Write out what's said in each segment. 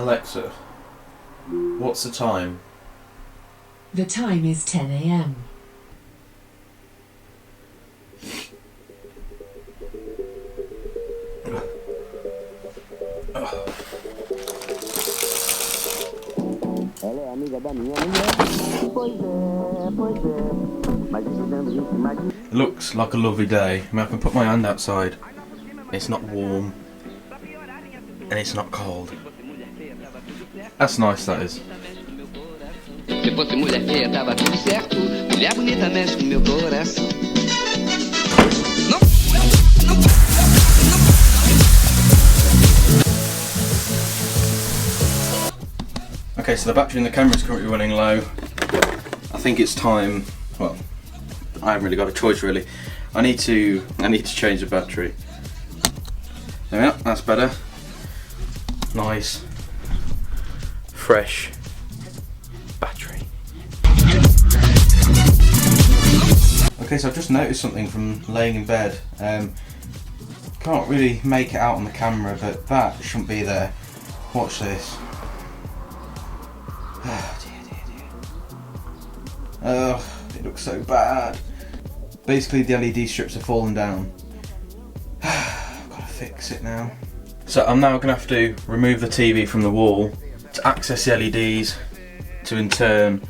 Alexa, what's the time? The time is 10 a.m. Ela é amiga da minha mulher. Pois é. Mas isso dando isso, imagina. It looks like a lovely day. I mean, I can put my hand outside. It's not warm. And it's not cold. That's nice, that is. Se fosse mulher feia, tava tudo certo. Mulher bonita mexe com meu coração. Okay, so the battery in the camera is currently running low. I think it's time. Well, I haven't really got a choice really. I need to change the battery. There we are. That's better. Nice, fresh battery. Okay, so I've just noticed something from laying in bed. Can't really make it out on the camera, but that shouldn't be there. Watch this. Oh dear. Oh, it looks so bad. Basically, the LED strips have fallen down. I've got to fix it now. So I'm now going to have to remove the TV from the wall to access the LEDs, to in turn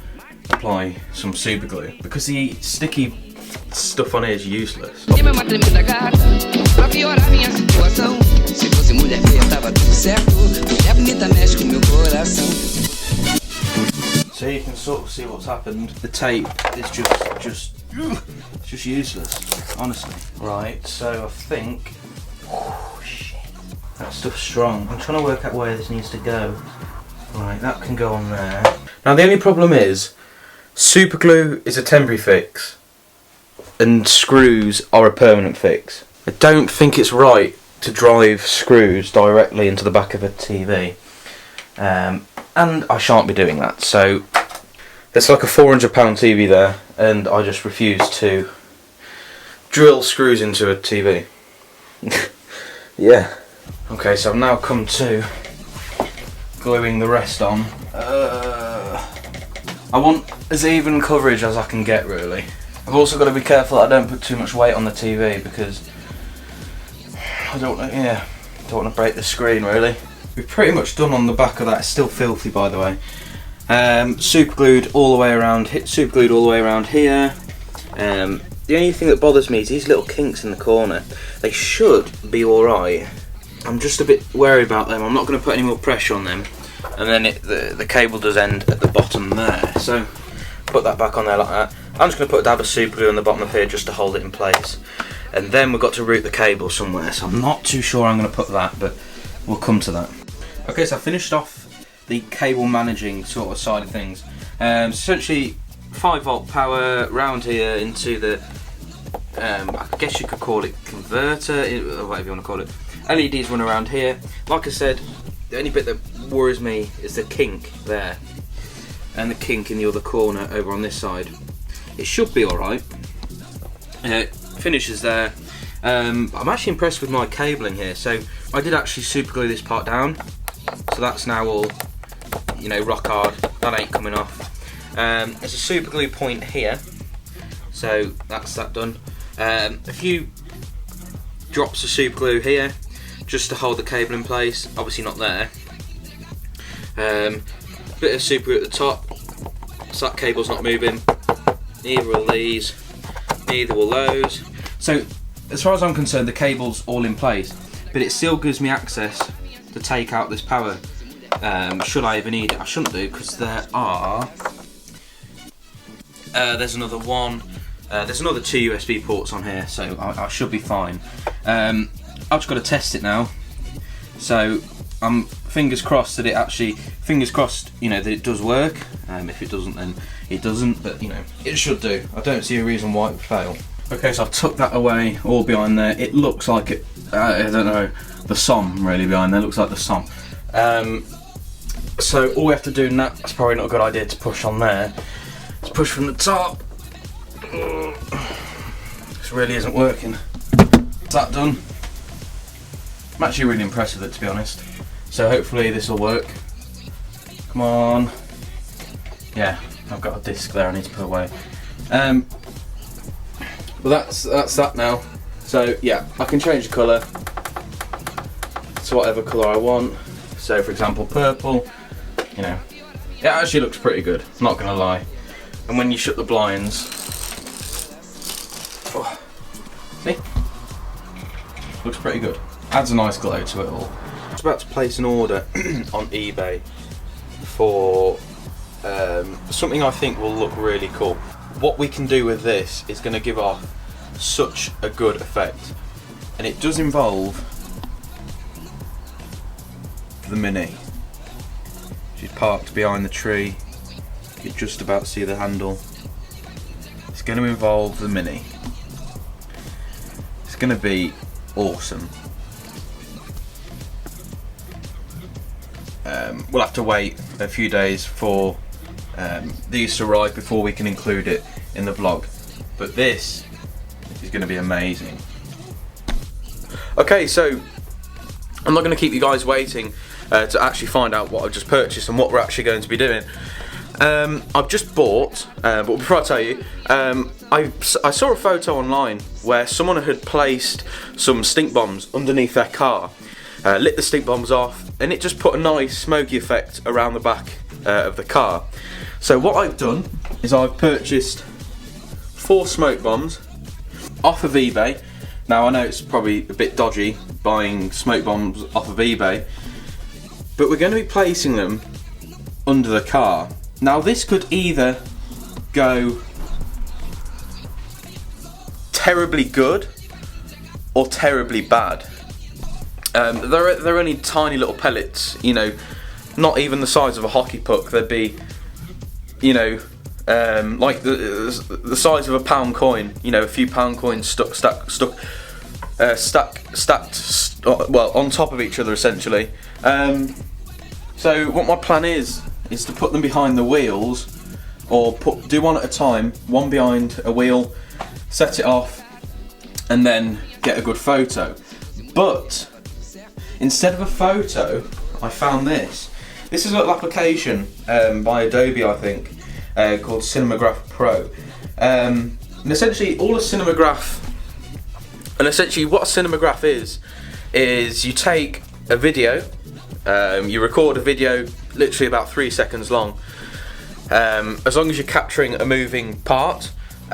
apply some super glue, because the sticky stuff on here is useless. É uma tremenda gata, pra piorar minha situação. Se fosse mulher feia, tava tudo certo. Mulher bonita mexe com meu coração. So you can sort of see what's happened. The tape is just useless, honestly. Right, so I think, oh shit, that stuff's strong. I'm trying to work out where this needs to go. Right, that can go on there. Now the only problem is, super glue is a temporary fix, and screws are a permanent fix. I don't think it's right to drive screws directly into the back of a TV. And I shan't be doing that, so there's like a £400 TV there, and I just refuse to drill screws into a TV. Yeah. Okay, so I've now come to gluing the rest on. I want as even coverage as I can get, really. I've also got to be careful that I don't put too much weight on the TV, because I don't want to break the screen, really. We've pretty much done on the back of that. It's still filthy, by the way. Super glued all the way around. Super glued all the way around here. The only thing that bothers me is these little kinks in the corner. They should be all right. I'm just a bit wary about them. I'm not going to put any more pressure on them. And then the cable does end at the bottom there. So put that back on there like that. I'm just going to put a dab of super glue on the bottom of here just to hold it in place. And then we've got to route the cable somewhere. So I'm not too sure I'm going to put that, but we'll come to that. Okay, so I finished off the cable managing sort of side of things. Essentially 5-volt power round here into the, I guess you could call it converter, whatever you want to call it. LEDs run around here. Like I said, the only bit that worries me is the kink there, and the kink in the other corner over on this side. It should be alright. Finishes there. I'm actually impressed with my cabling here. So I did actually super glue this part down, so that's now all, you know, rock hard. That ain't coming off. There's a super glue point here, so that's that done. A few drops of super glue here just to hold the cable in place, obviously not there. Bit of super glue at the top so that cable's not moving. Neither will these, neither will those. So as far as I'm concerned, the cable's all in place, but it still gives me access to take out this power should I ever need it. I shouldn't do, because there are there's another one, there's another 2 USB ports on here, so I should be fine. I've just got to test it now, so I'm fingers crossed that it actually, you know, that it does work. If it doesn't, then it doesn't, but you know, it should do. I don't see a reason why it would fail. Okay, so I've tucked that away all behind there. It looks like it, I don't know, the SOM really behind there, looks like the SOM. So all we have to do, and that's probably not a good idea to push on there, is push from the top. This really isn't working. Is that done? I'm actually really impressed with it, to be honest. So hopefully this will work. Come on. Yeah, I've got a disc there I need to put away. Well, that's that now. So yeah, I can change the colour to whatever colour I want. So for example, purple. You know, it actually looks pretty good. Not gonna lie. And when you shut the blinds, oh, see, looks pretty good. Adds a nice glow to it all. I was about to place an order on eBay for something I think will look really cool. What we can do with this is going to give off such a good effect, and it does involve the Mini. She's parked behind the tree. You can just about see the handle. It's going to involve the Mini. It's going to be awesome. We'll have to wait a few days for these to arrive before we can include it in the vlog, but this is going to be amazing. Okay, so I'm not going to keep you guys waiting to actually find out what I've just purchased and what we're actually going to be doing. I've just bought, but before I tell you, I saw a photo online where someone had placed some stink bombs underneath their car, lit the stink bombs off, and it just put a nice smoky effect around the back of the car. So what I've done is I've purchased 4 smoke bombs off of eBay. Now I know it's probably a bit dodgy buying smoke bombs off of eBay, but we're going to be placing them under the car. Now this could either go terribly good or terribly bad. They're only tiny little pellets, you know, not even the size of a hockey puck. They'd be, you know, like the size of a pound coin. You know, a few pound coins stacked, well, on top of each other essentially. So what my plan is to put them behind the wheels, or do one at a time, one behind a wheel, set it off, and then get a good photo. But instead of a photo, I found this. This is a little application by Adobe, I think, called Cinemagraph Pro. And essentially, what a Cinemagraph is you take a video, you record a video literally about 3 seconds long, as long as you're capturing a moving part,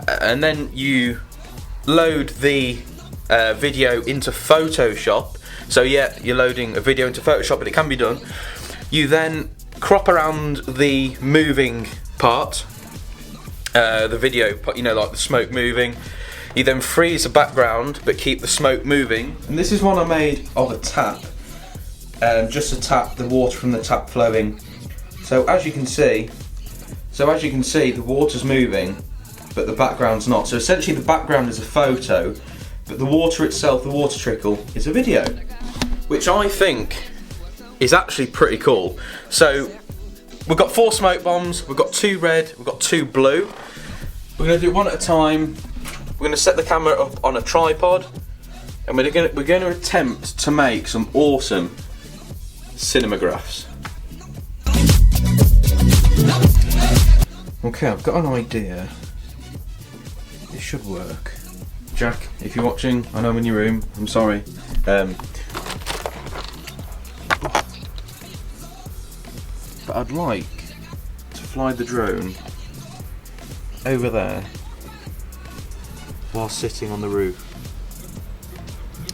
and then you load the video into Photoshop. So yeah, you're loading a video into Photoshop, but it can be done. You then crop around the moving part, the video, you know, like the smoke moving. You then freeze the background, but keep the smoke moving. And this is one I made of a tap, just to tap the water from the tap flowing. So as you can see, the water's moving, but the background's not. So essentially, the background is a photo, but the water itself, the water trickle, is a video, which I think is actually pretty cool. So we've got 4 smoke bombs, we've got 2 red, we've got 2 blue. We're going to do one at a time. We're going to set the camera up on a tripod, and we're going to attempt to make some awesome cinemagraphs. Okay, I've got an idea. It should work. Jack, if you're watching, I know I'm in your room, I'm sorry. But I'd like to fly the drone over there while sitting on the roof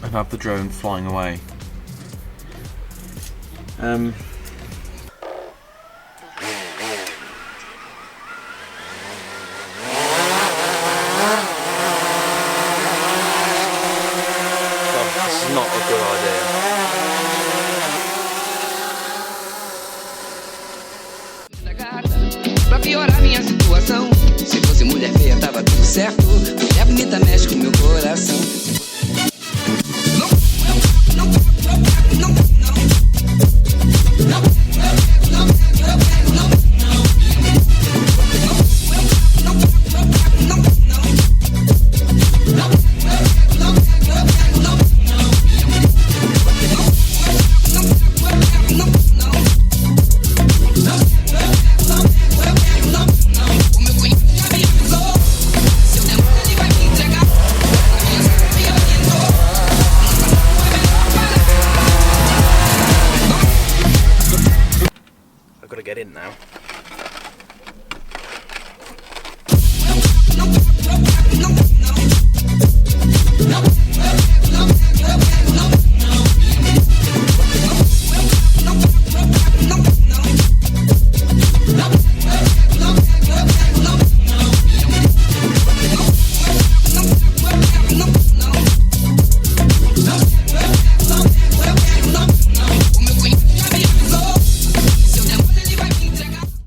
and have the drone flying away. This is not a good idea. Pra piorar minha situação, se fosse mulher feia tava tudo certo. Mulher bonita mexe com meu coração. No. get in now.